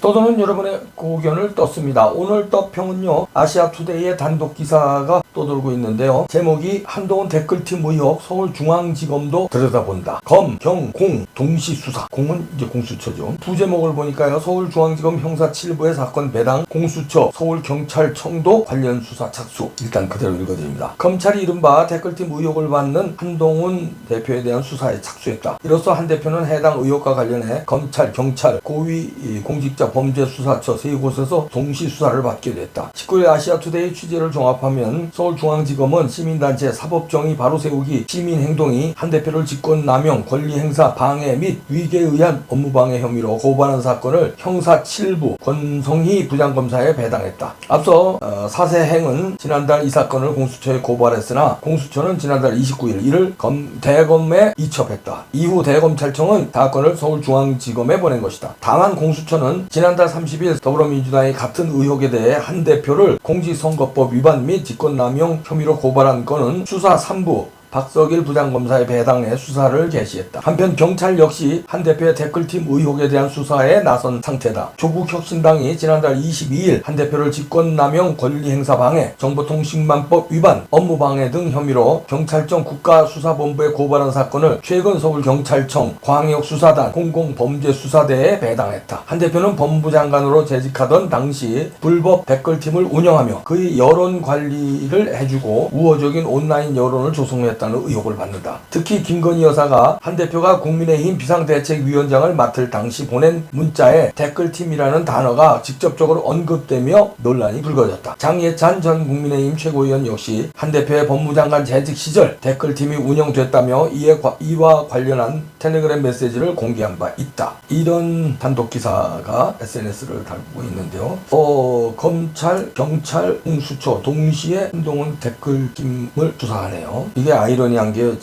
떠도는 여러분의 고견을 떴습니다. 오늘 떡평은요, 아시아투데이의 단독 기사가 떠돌고 있는데요. 제목이 한동훈 댓글팀 의혹 서울중앙지검도 들여다본다. 검, 경, 공 동시 수사. 공은 이제 공수처죠. 부제목을 보니까요, 서울중앙지검 형사 7부의 사건 배당, 공수처, 서울경찰청도 관련 수사 착수. 일단 그대로 읽어드립니다. 검찰이 이른바 댓글팀 의혹을 받는 한동훈 대표에 대한 수사에 착수했다. 이로써 한 대표는 해당 의혹과 관련해 검찰, 경찰, 고위 공직자 범죄수사처 세 곳에서 동시 수사를 받게 됐다. 19일 아시아투데이 취재를 종합하면 서울중앙지검은 시민단체 사법정의 바로 세우기 시민행동이 한 대표를 직권남용, 권리행사, 방해 및 위계에 의한 업무방해 혐의로 고발한 사건을 형사 7부 권성희 부장검사에 배당했다. 앞서 사세행은 지난달 이 사건을 공수처에 고발했으나 공수처는 지난달 29일 이를 대검에 이첩했다. 이후 대검찰청은 사건을 서울중앙지검에 보낸 것이다. 다만 공수처는 지난달 30일 더불어민주당이 같은 의혹에 대해 한 대표를 공직선거법 위반 및 직권남용 혐의로 고발한 건은 수사 3부 박석일 부장검사에 배당해 수사를 개시했다. 한편 경찰 역시 한 대표의 댓글팀 의혹에 대한 수사에 나선 상태다. 조국혁신당이 지난달 22일 한 대표를 직권남용, 권리행사 방해, 정보통신망법 위반, 업무방해 등 혐의로 경찰청 국가수사본부에 고발한 사건을 최근 서울경찰청 광역수사단 공공범죄수사대에 배당했다. 한 대표는 법무장관으로 재직하던 당시 불법 댓글팀을 운영하며 그의 여론관리를 해주고 우호적인 온라인 여론을 조성했다. 의혹을 받는다. 특히 김건희 여사가 한 대표가 국민의힘 비상대책위원장을 맡을 당시 보낸 문자에 댓글팀이라는 단어가 직접적으로 언급되며 논란이 불거졌다. 장예찬 전 국민의힘 최고위원 역시 한 대표의 법무장관 재직 시절 댓글팀이 운영됐다며 이와 관련한 텔레그램 메시지를 공개한 바 있다. 이런 단독 기사가 SNS를 달고 있는데요. 검찰, 경찰, 공수처 동시에 한동훈 댓글팀을 수사하네요. 이게 아이러니한 게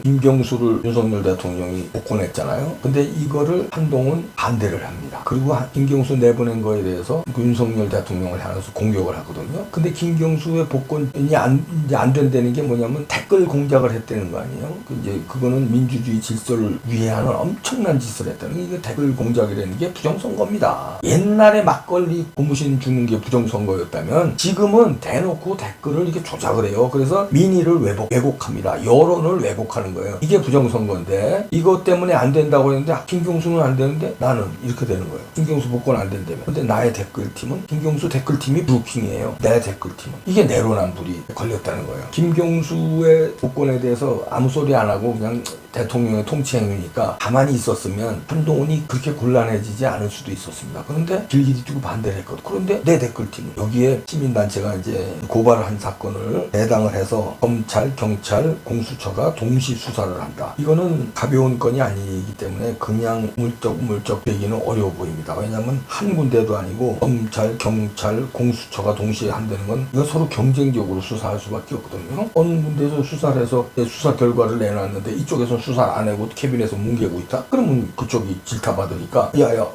김경수를 윤석열 대통령이 복권했잖아요. 근데 이거를 한동훈 반대를 합니다. 그리고 김경수 내보낸 거에 대해서 그 윤석열 대통령을 향해서 공격을 하거든요. 근데 김경수의 복권이 이제 안 된다는 게 뭐냐면 댓글 공작을 했다는 거 아니에요. 이제 그거는 민주주의 질서를 위해하는 엄청난 짓을 했다는 게 이게 댓글 공작이라는 게 부정선거입니다. 옛날에 막걸리 고무신 주는 게 부정선거였다면 지금은 대놓고 댓글을 이렇게 조작을 해요. 그래서 민의를 왜곡합니다. 여론을 왜곡하는 거예요. 이게 부정선거인데 이것 때문에 안 된다고 했는데 김경수는 안 되는데 나는 이렇게 되는 거예요. 김경수 복권 안 된다며. 근데 나의 댓글팀은 김경수 댓글팀이 브루킹이에요. 내 댓글팀은. 이게 내로남불이 걸렸다는 거예요. 김경수의 복권에 대해서 아무 소리 안 하고 그냥 대통령의 통치행위니까 가만히 있었으면 한동훈이 그렇게 곤란해지지 않을 수도 있었습니다. 그런데 길길이 두고 반대를 했거든. 그런데 내 댓글팀은 여기에 시민단체가 이제 고발을 한 사건을 배당을 해서 검찰, 경찰, 공수처가 동시 수사를 한다. 이거는 가벼운 건이 아니기 때문에 그냥 물적 되기는 어려워 보입니다. 왜냐하면 한 군데도 아니고 검찰, 경찰, 공수처가 동시에 한다는 건 이건 서로 경쟁적으로 수사할 수밖에 없거든요. 어느 군데서 수사를 해서 수사 결과를 내놨는데 이쪽에서 수사 안 하고 캐비넷에서 뭉개고 있다? 그러면 그쪽이 질타받으니까 야야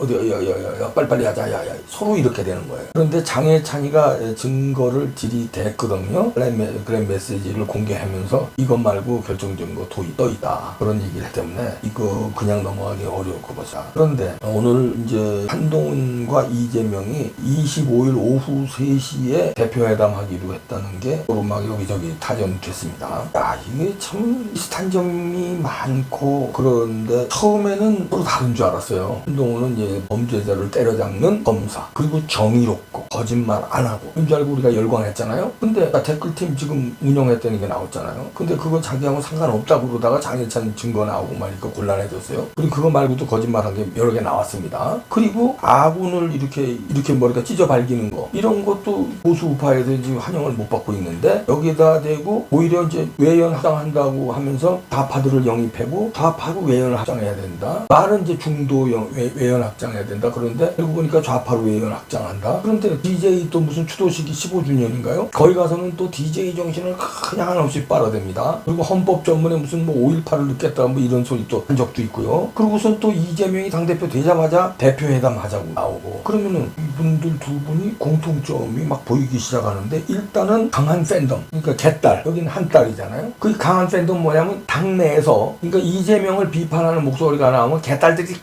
빨리빨리 하자 야야 서로 이렇게 되는 거예요. 그런데 장해찬이가 증거를 들이댔거든요. 텔레그램 메시지를 공개하면서 이것 말고 결정적인 거 떠 있다. 그런 얘기를 때문에 이거 그냥 넘어가기 어려울 것 같아. 그런데 오늘 이제 한동훈과 이재명이 25일 오후 3시에 대표회담하기로 했다는 게 막 여기저기 타전됐습니다. 야, 이게 참 비슷한 점이 많고 그런데 처음에는 서로 다른 줄 알았어요. 한동훈은 이제 범죄자를 때려잡는 검사, 그리고 정의롭고 거짓말 안 하고 그런 줄 알고 우리가 열광했잖아요. 근데 댓글팀 지금 운영했다는 게 나왔잖아요. 근데 그거 자기하고 상관없다고 그러다가 장해찬 증거 나오고 말니까 곤란해졌어요. 그리고 그거 말고도 거짓말한 게 여러 개 나왔습니다. 그리고 아군을 이렇게 머리가 찢어 발기는 거 이런 것도 보수 우파에서 지금 환영을 못 받고 있는데 여기다 대고 오히려 이제 외연 합당한다고 하면서 좌파들을 영입하고 좌파로 외연을 확장해야 된다. 말은 이제 중도 외연 확장해야 된다. 그런데 알고 보니까 좌파로 외연 확장한다. 그런데 DJ 또 무슨 추도식이 15주년인가요? 거기 가서는 또 DJ 정신을 그냥 한없이 빨아댑니다. 그리고 헌법 전문에 무슨 뭐 5.18을 늦겠다 뭐 이런 소리 또 한 적도 있고요. 그리고선 또 이재명이 당대표 되자마자 대표회담 하자고 나오고 그러면은 이분들 두 분이 공통점이 막 보이기 시작하는데 일단은 강한 팬덤, 그러니까 개딸, 여기는 한 딸이잖아요. 그 강한 팬덤 뭐냐면 당내에서 그러니까 이재명을 비판하는 목소리가 나오면 개딸들이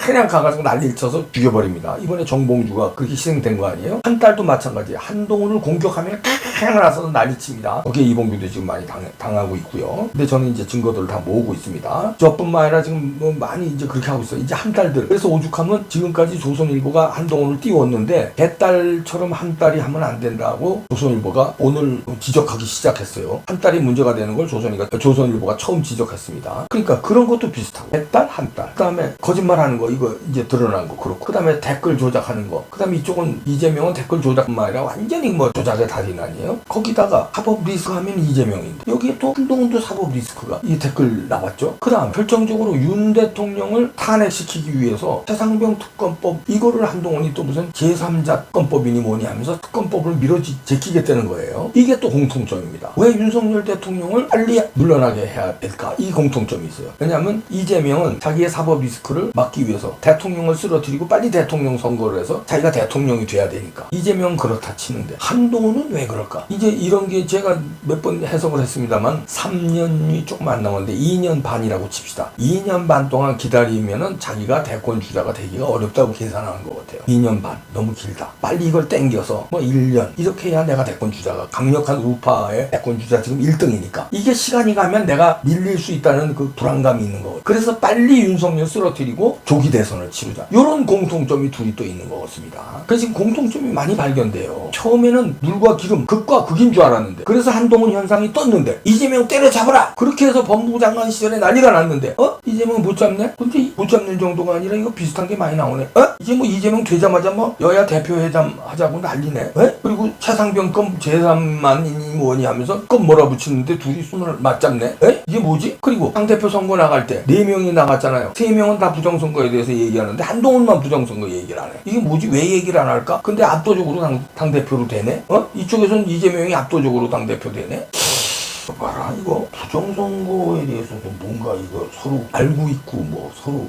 그냥 가가지고 난리를 쳐서 죽여버립니다. 이번에 정봉주가 그렇게 희생된 거 아니에요? 한딸도 마찬가지예요. 한동훈을 공격하면 그냥 나서서 난리칩니다. 거기에 이봉규도 지금 많이 당하고 있고요. 근데 저는 이제 증거들을 다 모으고 있습니다. 저뿐만 아니라 지금 뭐 많이 이제 그렇게 하고 있어요. 이제 한 딸들. 그래서 오죽하면 지금까지 조선일보가 한동훈을 띄웠는데 배딸처럼 한 딸이 하면 안 된다고 조선일보가 오늘 지적하기 시작했어요. 한 딸이 문제가 되는 걸 조선일보가 처음 지적했습니다. 그러니까 그런 것도 비슷하고 배딸, 한 딸. 그다음에 거짓말하는 거 이거 이제 드러난 거 그렇고. 그다음에 댓글 조작하는 거. 그다음에 이쪽은 이재명은 댓글 조작뿐만 아니라 완전히 뭐 조작의 달인 아니에요? 거기다가 사법 리스크 하면 이재명인데 여기에 또 한동훈도 사법 리스크가 이 댓글 나왔죠. 그다음 결정적으로 윤 대통령을 탄핵시키기 위해서 최상병 특검법 이거를 한동훈이 또 무슨 제3자 특검법이니 뭐니 하면서 특검법을 제끼겠다는 거예요. 이게 또 공통점입니다. 왜 윤석열 대통령을 빨리 물러나게 해야 될까? 이 공통점이 있어요. 왜냐하면 이재명은 자기의 사법 리스크를 막기 위해서 대통령을 쓰러뜨리고 빨리 대통령 선거를 해서 자기가 대통령이 돼야 되니까. 이재명은 그렇다 치는데 한동훈은 왜 그럴까? 이제 이런 게 제가 몇 번 해석을 했습니다만 3년이 조금 안 남았는데 2년 반이라고 칩시다. 2년 반 동안 기다리면은 자기가 대권 주자가 되기가 어렵다고 계산하는 것 같아요. 2년 반 너무 길다. 빨리 이걸 땡겨서 뭐 1년 이렇게 해야 내가 대권 주자가 강력한 우파의 대권 주자 지금 1등이니까 이게 시간이 가면 내가 밀릴 수 있다는 그 불안감이 있는 거거든요. 그래서 빨리 윤석열 쓰러뜨리고 조기 대선을 치르자. 이런 공통점이 둘이 또 있는 것 같습니다. 그래서 지금 공통점이 많이 발견돼요. 처음에는 물과 기름 극과 극인 줄 알았는데 그래서 한동훈 현상이 떴는데 이재명 때려잡아라 그렇게 해서 법무부 장관 시절에 난리가 났는데 이재명 못 잡네? 근데 못 잡는 정도가 아니라 이거 비슷한 게 많이 나오네. 이제 뭐 이재명 되자마자 뭐 여야 대표회담 하자고 난리네. 그리고 최상병 건 제3만이니 뭐니 하면서 건 몰아붙이는데 둘이 손을 맞잡네. 이게 뭐지? 그리고 당대표 선거 나갈 때 4명이 나갔잖아요. 3명은 다 부정선거에 대해서 얘기하는데 한동훈만 부정선거 얘기를 안 해. 이게 뭐지? 왜 얘기를 안 할까? 근데 압도적으로 당대표로 되네? 이쪽에서는 이재명이 압도적으로 당대표 되네? 봐라, 이거 부정선거에 대해서도 뭔가 이거 서로 알고 있고 뭐 서로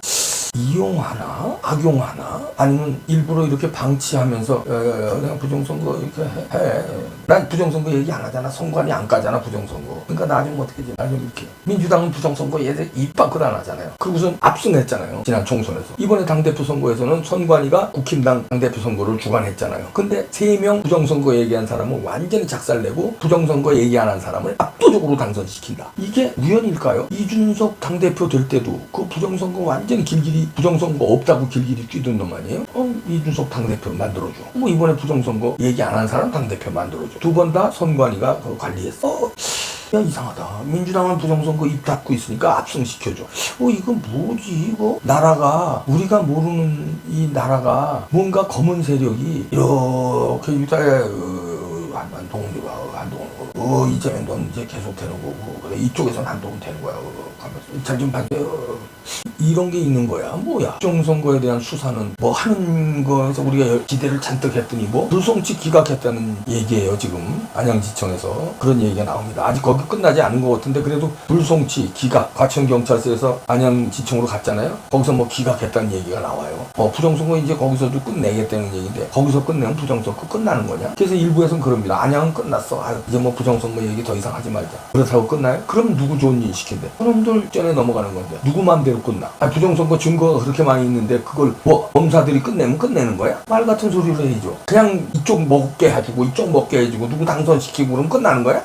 이용하나? 악용하나? 아니면 일부러 이렇게 방치하면서 그냥 부정선거 이렇게 해. 난 부정선거 얘기 안 하잖아. 선관위 안 가잖아 부정선거. 그러니까 나 좀 어떻게 나 좀 이렇게 민주당은 부정선거 얘들 입 밖으로 안 하잖아요. 그리고선 압승했잖아요. 지난 총선에서. 이번에 당대표 선거에서는 선관위가 국힘당 당대표 선거를 주관했잖아요. 근데 3명 부정선거 얘기한 사람은 완전히 작살내고 부정선거 얘기 안 한 사람을 압도적으로 당선시킨다. 이게 우연일까요? 이준석 당대표 될 때도 그 부정선거 완전히 길길이 부정선거 없다고 길길이 뛰던 놈 아니에요? 이준석 당대표 만들어줘. 뭐 이번에 부정선거 얘기 안 한 사람 당대표 만들어줘. 2번 다 선관위가 그거 관리했어. 야, 이상하다. 민주당은 부정선거 입 닫고 있으니까 압승시켜줘. 이거 뭐지 이거? 나라가 우리가 모르는 이 나라가 뭔가 검은 세력이 이렇게 유다에 한동훈 이재명 넌 이제 계속 되는 거고 그래 이쪽에서는 한동훈 되는 거야. 잘 좀 봐요. 이런 게 있는 거야. 뭐야? 부정선거에 대한 수사는 뭐 하는 거에서 우리가 기대를 잔뜩 했더니 뭐 불송치 기각했다는 얘기예요. 지금 안양지청에서 그런 얘기가 나옵니다. 아직 거기 끝나지 않은 것 같은데 그래도 불송치 기각 과천경찰서에서 안양지청으로 갔잖아요. 거기서 뭐 기각했다는 얘기가 나와요. 부정선거 이제 거기서도 끝내겠다는 얘기인데 거기서 끝내면 부정선거 끝나는 거냐? 그래서 일부에서는 그럽니다. 안양은 끝났어. 이제 뭐 부정선거 얘기 더 이상 하지 말자. 그렇다고 끝나요? 그럼 누구 좋은 일 시킨대? 그놈들 전에 넘어가는 건데 누구 맘대로 끝나? 부정선거 증거가 그렇게 많이 있는데 그걸 뭐 검사들이 끝내면 끝내는 거야? 말 같은 소리를 해야죠. 그냥 이쪽 먹게 해주고 이쪽 먹게 해주고 누구 당선시키고 그러면 끝나는 거야?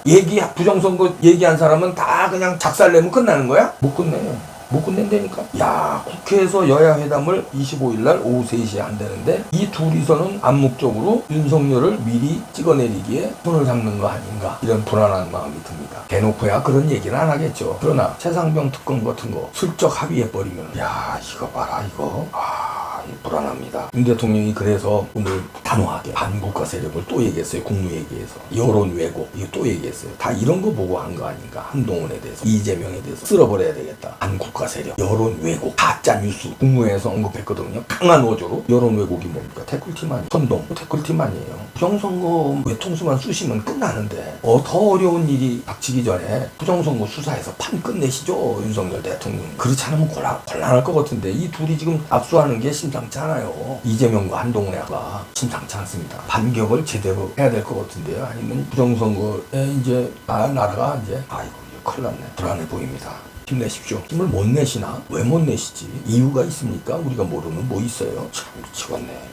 부정선거 얘기한 사람은 다 그냥 작살내면 끝나는 거야? 못 끝내요. 못 끝낸다니까. 야, 국회에서 여야 회담을 25일날 오후 3시에 한다는데 이 둘이서는 암묵적으로 윤석열을 미리 찍어내리기에 손을 잡는 거 아닌가 이런 불안한 마음이 듭니다. 대놓고야 그런 얘기는 안 하겠죠. 그러나 최상병 특검 같은 거 슬쩍 합의해버리면 야, 이거 봐라 이거. 불안합니다. 윤 대통령이 그래서 오늘 단호하게 반국가 세력을 또 얘기했어요. 국무회의에서. 여론 왜곡 이거 또 얘기했어요. 다 이런 거 보고 한 거 아닌가. 한동훈에 대해서 이재명에 대해서 쓸어버려야 되겠다. 반국가 세력 여론 왜곡 가짜 뉴스 국무회의에서 언급했거든요. 강한 어조로 여론 왜곡이 뭡니까? 댓글팀 아니에요. 선동 댓글팀 아니에요. 부정선거 외통수만 쑤시면 끝나는데 더 어려운 일이 닥치기 전에 부정선거 수사해서 판 끝내시죠. 윤석열 대통령. 그렇지 않으면 곤란할 것 같은데 이 둘이 지금 압수하는 게 심상치 않아요. 이재명과 한동훈이가 심상치 않습니다. 반격을 제대로 해야 될 것 같은데요. 아니면 부정선거에 이제 나라가 이제 큰일 났네. 불안해 보입니다. 힘내십시오. 힘을 못 내시나? 왜 못 내시지? 이유가 있습니까? 우리가 모르는 뭐 있어요? 참 미치겠네.